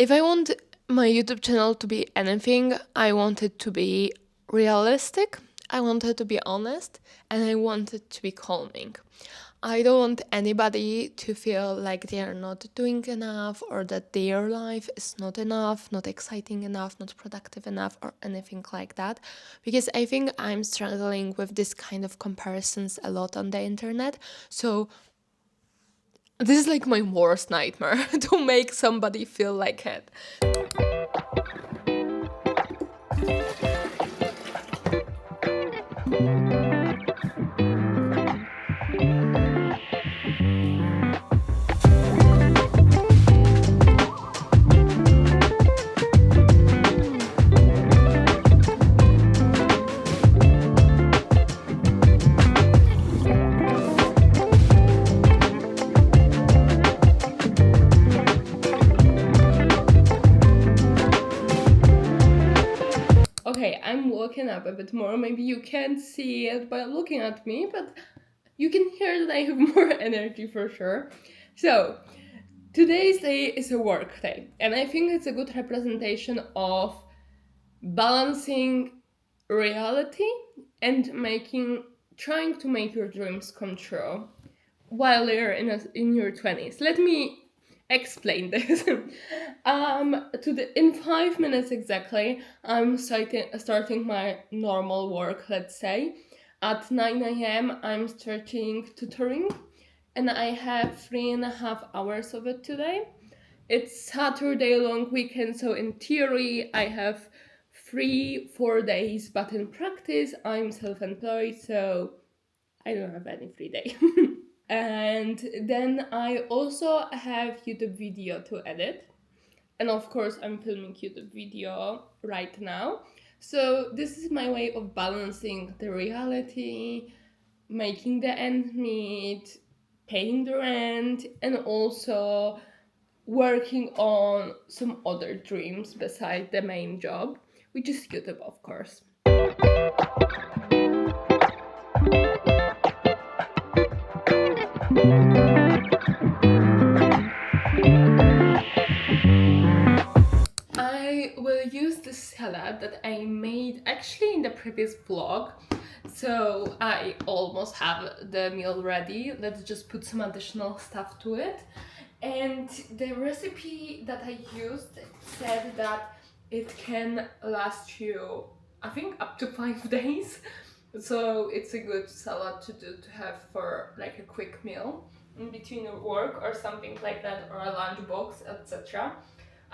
If I want my YouTube channel to be anything, I want it to be realistic, I want it to be honest, and I want it to be calming. I don't want anybody to feel like they are not doing enough or that their life is not enough, not exciting enough, not productive enough, or anything like that. Because I think I'm struggling with this kind of comparisons a lot on the internet. So this is like my worst nightmare, to make somebody feel like it. Okay, I'm waking up a bit more. Maybe you can't see it by looking at me, but you can hear that I have more energy for sure. So, today's day is a work day, and I think it's a good representation of balancing reality and trying to make your dreams come true while you're in your 20s. Let me explain this. In 5 minutes exactly, I'm starting my normal work, let's say. At 9 a.m. I'm starting tutoring, and I have 3.5 hours of it today. It's Saturday long weekend, so in theory I have 4 days, but in practice I'm self-employed, so I don't have any free day. And then I also have YouTube video to edit. And of course, I'm filming YouTube video right now. So this is my way of balancing the reality, making the end meet, paying the rent, and also working on some other dreams besides the main job, which is YouTube, of course. I will use the salad that I made actually in the previous vlog. So I almost have the meal ready. Let's just put some additional stuff to it. And the recipe that I used said that it can last you, I think, up to 5 days. So it's a good salad to have for like a quick meal in between your work or something like that, or a lunch box, etc.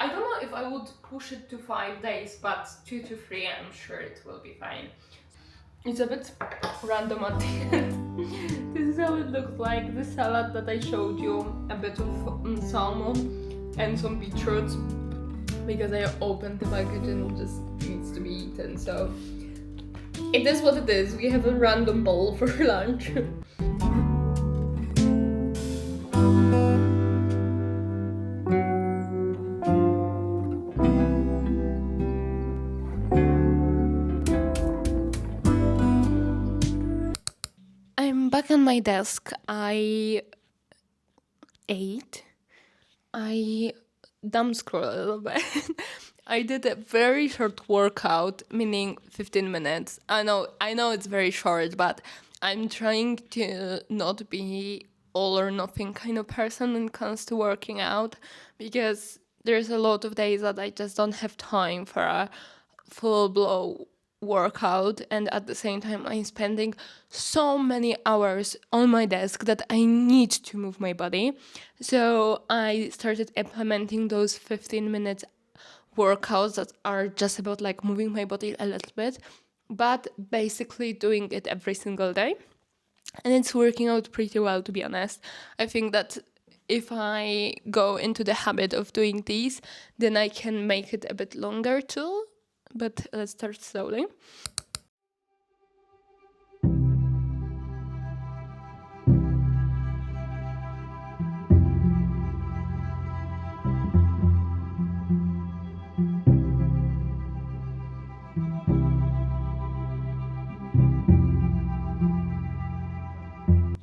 I don't know if I would push it to 5 days, but 2 to 3, I'm sure it will be fine. It's a bit random at the end. This is how it looks like. The salad that I showed you, a bit of salmon and some beetroots, because I opened the package and it just needs to be eaten. So it is what it is. We have a random bowl for lunch. I'm back on my desk. I ate. I dumb scroll a little bit. I did a very short workout, meaning 15 minutes. I know it's very short, but I'm trying to not be all or nothing kind of person when it comes to working out, because there's a lot of days that I just don't have time for a full blow workout, and at the same time I'm spending so many hours on my desk that I need to move my body. So I started implementing those 15 minutes workouts that are just about like moving my body a little bit, but basically doing it every single day. And it's working out pretty well, to be honest. I think that if I go into the habit of doing these, then I can make it a bit longer too. But let's start slowly.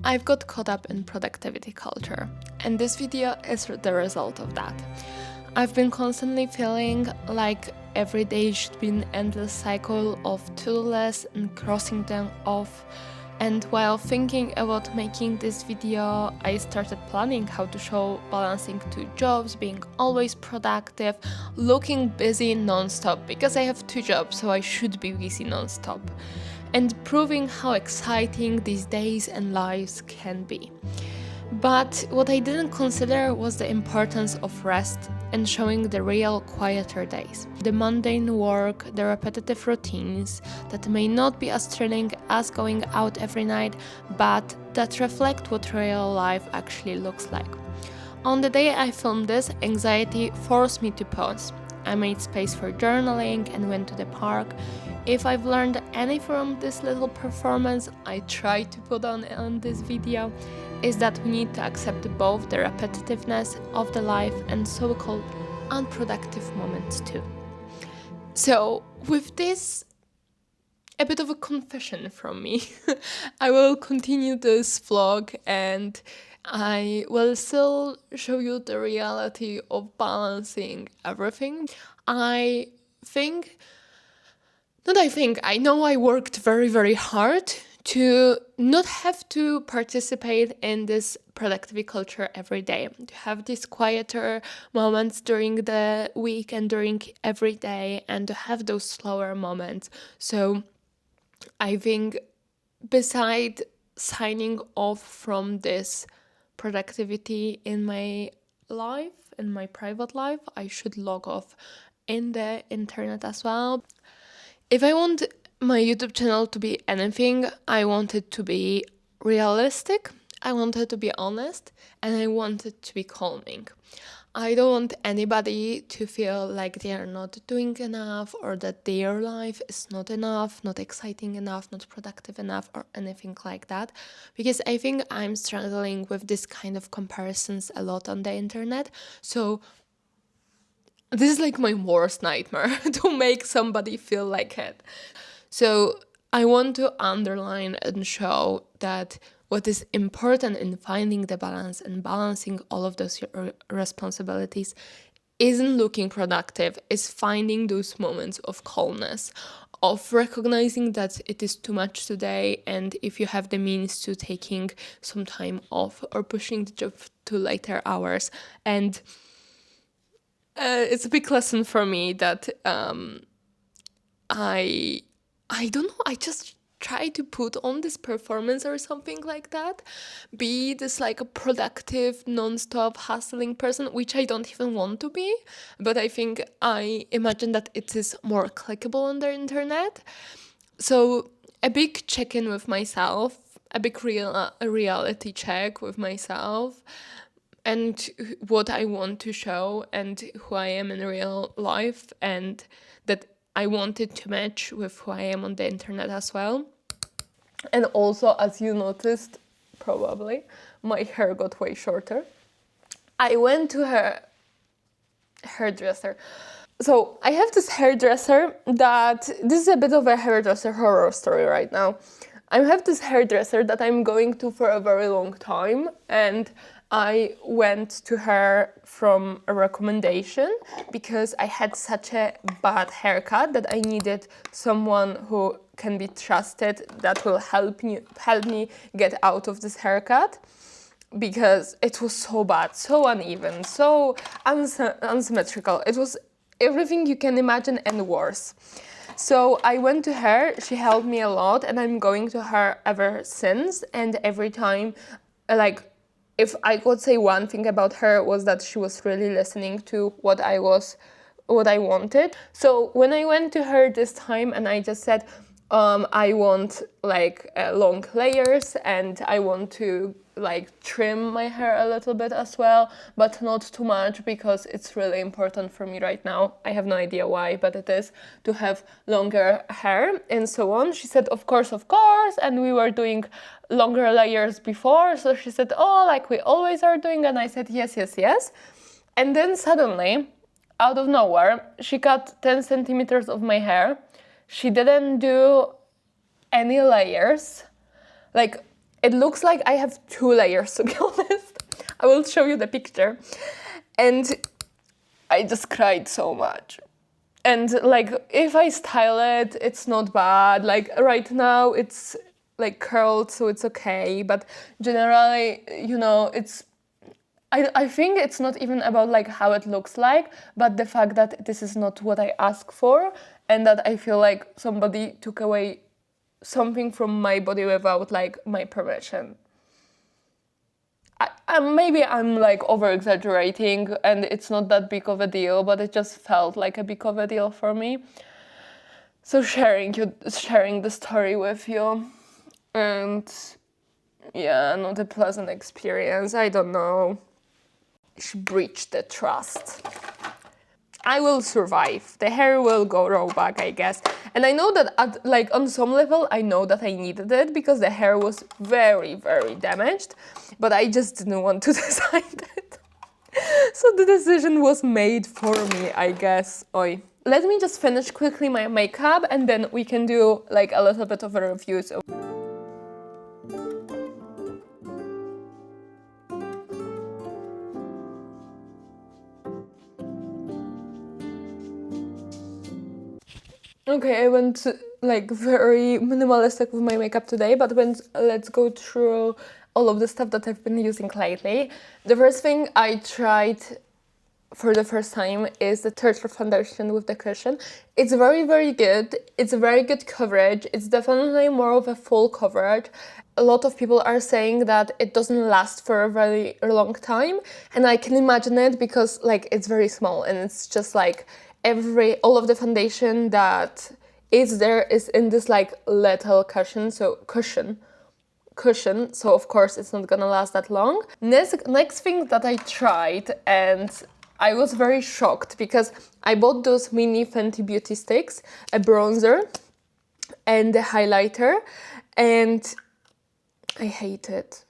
I've got caught up in productivity culture, and this video is the result of that. I've been constantly feeling like every day should be an endless cycle of to-do lists and crossing them off. And while thinking about making this video, I started planning how to show balancing two jobs, being always productive, looking busy non-stop, because I have two jobs, so I should be busy non-stop, and proving how exciting these days and lives can be. But what I didn't consider was the importance of rest and showing the real quieter days. The mundane work, the repetitive routines that may not be as thrilling as going out every night, but that reflect what real life actually looks like. On the day I filmed this, anxiety forced me to pause. I made space for journaling and went to the park. If I've learned any from this little performance I tried to put on this video, is that we need to accept both the repetitiveness of the life and so-called unproductive moments too. So with this, a bit of a confession from me, I will continue this vlog and I will still show you the reality of balancing everything. I know I worked very, very hard to not have to participate in this productivity culture every day, to have these quieter moments during the week and during every day, and to have those slower moments. So I think beside signing off from this productivity in my life, in my private life, I should log off in the internet as well. If I want my YouTube channel to be anything, I want it to be realistic, I want it to be honest, and I want it to be calming. I don't want anybody to feel like they are not doing enough or that their life is not enough, not exciting enough, not productive enough, or anything like that. Because I think I'm struggling with this kind of comparisons a lot on the internet. So this is like my worst nightmare, to make somebody feel like it. So I want to underline and show that what is important in finding the balance and balancing all of those responsibilities isn't looking productive, is finding those moments of calmness, of recognizing that it is too much today, and if you have the means to taking some time off or pushing the job to later hours. And it's a big lesson for me that I don't know, I just try to put on this performance or something like that, be this like a productive, non-stop hustling person, which I don't even want to be, but I think I imagine that it is more clickable on the internet. So a big check-in with myself, a big reality check with myself, and what I want to show and who I am in real life, and that I wanted to match with who I am on the internet as well. And also, as you noticed, probably, my hair got way shorter. I went to her hairdresser. So I have this hairdresser this is a bit of a hairdresser horror story right now. I have this hairdresser that I'm going to for a very long time, and I went to her from a recommendation because I had such a bad haircut that I needed someone who can be trusted that will help me get out of this haircut, because it was so bad, so uneven, so unsymmetrical. It was everything you can imagine and worse. So I went to her, she helped me a lot, and I'm going to her ever since. And every time, like, if I could say one thing about her, was that she was really listening to what I wanted. So when I went to her this time and I just said, I want like long layers, and I want to like trim my hair a little bit as well, but not too much, because it's really important for me right now. I have no idea why, but it is, to have longer hair and so on. She said, of course, and we were doing longer layers before. So she said, oh, like we always are doing, and I said, yes. And then suddenly, out of nowhere, she cut 10 centimeters of my hair. She didn't do any layers. Like, it looks like I have 2 layers, to be honest. I will show you the picture. And I just cried so much. And like if I style it, it's not bad. Like right now it's like curled, so it's okay. But generally, you know, I think it's not even about like how it looks like, but the fact that this is not what I asked for, and that I feel like somebody took away something from my body without like my permission. Maybe I'm like over exaggerating and it's not that big of a deal, but it just felt like a big of a deal for me. So sharing the story with you, and yeah, not a pleasant experience. I don't know. She breached the trust. I will survive. The hair will grow back, I guess. And I know that like on some level, I know that I needed it because the hair was very, very damaged, but I just didn't want to decide it. So the decision was made for me, I guess. Oi. Let me just finish quickly my makeup and then we can do like a little bit of a review. So okay, I went like very minimalistic with my makeup today, but let's go through all of the stuff that I've been using lately. The first thing I tried for the first time is the Turtle foundation with the cushion. It's very, very good. It's a very good coverage. It's definitely more of a full coverage. A lot of people are saying that it doesn't last for a very long time, and I can imagine it because like it's very small and it's just like all of the foundation that is there is in this like little cushion, so of course it's not gonna last that long. Next thing that I tried, and I was very shocked because I bought those mini Fenty Beauty sticks, a bronzer and a highlighter, and I hate it.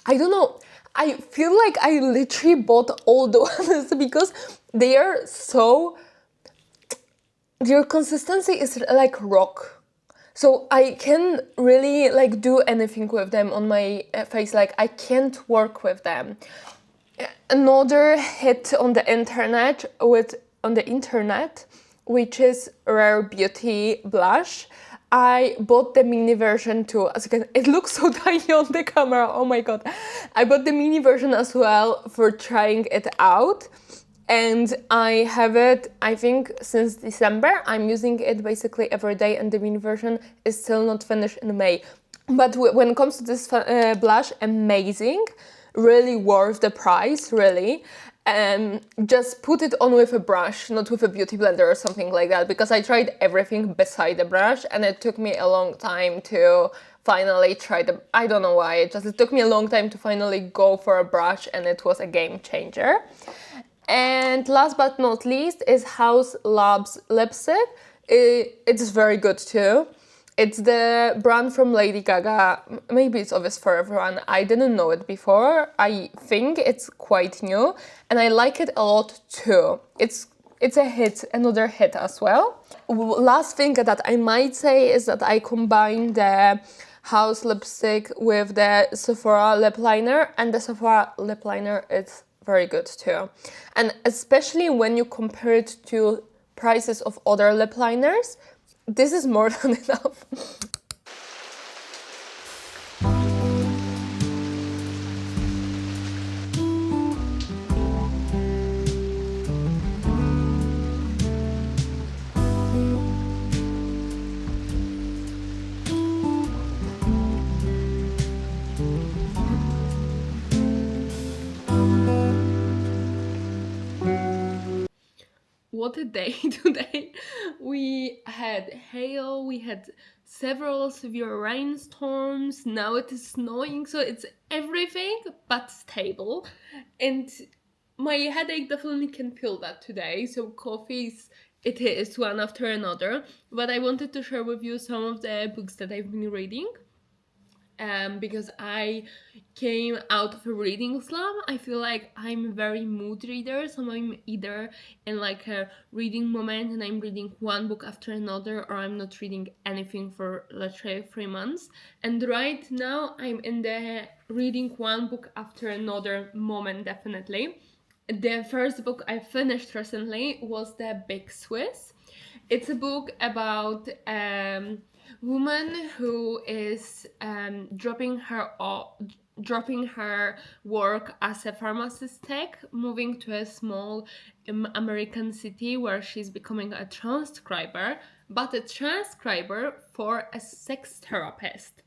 I don't know, I feel like I literally bought all the ones because they are so, their consistency is like rock. So I can really like do anything with them on my face, like I can't work with them. Another hit on the internet, which is Rare Beauty blush. I bought the mini version too. As you can, it looks so tiny on the camera. Oh my god! I bought the mini version as well for trying it out, and I have it, I think, since December. I'm using it basically every day, and the mini version is still not finished in May. But when it comes to this blush, amazing, really worth the price, really. Just put it on with a brush, not with a beauty blender or something like that, because I tried everything beside the brush and it took me a long time to finally try I don't know why, it took me a long time to finally go for a brush, and it was a game changer. And last but not least is House Labs lipstick. It's very good too. It's the brand from Lady Gaga. Maybe it's obvious for everyone. I didn't know it before. I think it's quite new and I like it a lot too. It's a hit, another hit as well. Last thing that I might say is that I combined the House lipstick with the Sephora lip liner, and the Sephora lip liner is very good too. And especially when you compare it to prices of other lip liners, this is more than enough. What a day today. We had hail, we had several severe rainstorms, now it is snowing, so it's everything but stable. And my headache definitely can feel that today, so it is one after another. But I wanted to share with you some of the books that I've been reading. Because I came out of a reading slump. I feel like I'm a very mood reader, so I'm either in like a reading moment and I'm reading one book after another, or I'm not reading anything for literally 3 months. And right now I'm in the reading one book after another moment, definitely. The first book I finished recently was The Big Swiss. It's a book about woman who is dropping her work as a pharmacist tech, moving to a small American city where she's becoming a transcriber, but a transcriber for a sex therapist.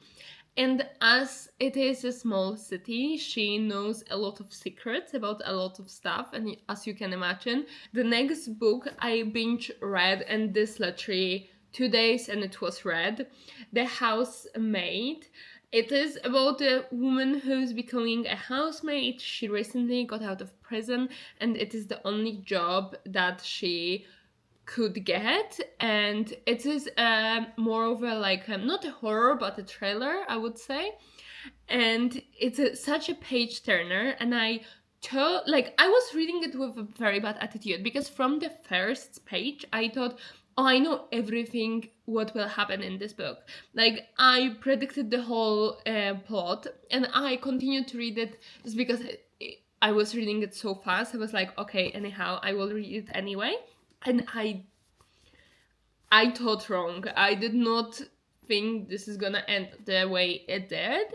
And as it is a small city, she knows a lot of secrets about a lot of stuff. And as you can imagine, the next book I binge read, and this literally 2 days and it was read, The Housemaid. It is about a woman who's becoming a housemaid. She recently got out of prison, and it is the only job that she could get, and it is moreover like not a horror but a thriller, I would say. And it's such a page turner, and I was reading it with a very bad attitude, because from the first page I thought, oh, I know everything what will happen in this book. Like, I predicted the whole plot, and I continued to read it just because I was reading it so fast. I was like, okay, anyhow, I will read it anyway. And I thought wrong. I did not think this is gonna end the way it did.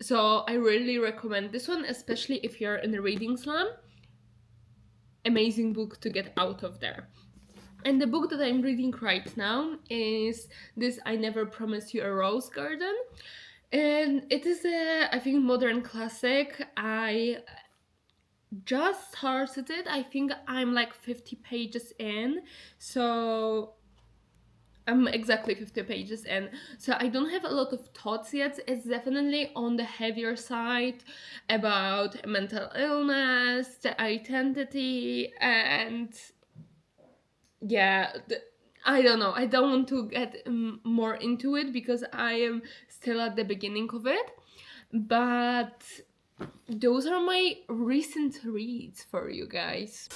So I really recommend this one, especially if you're in a reading slump. Amazing book to get out of there. And the book that I'm reading right now is this I Never Promised You a Rose Garden. And it is a, I think, modern classic. I just started it. I think I'm like 50 pages in. So I'm exactly 50 pages in, so I don't have a lot of thoughts yet. It's definitely on the heavier side about mental illness, the identity, and yeah, I don't know. I don't want to get more into it because I am still at the beginning of it. But those are my recent reads for you guys.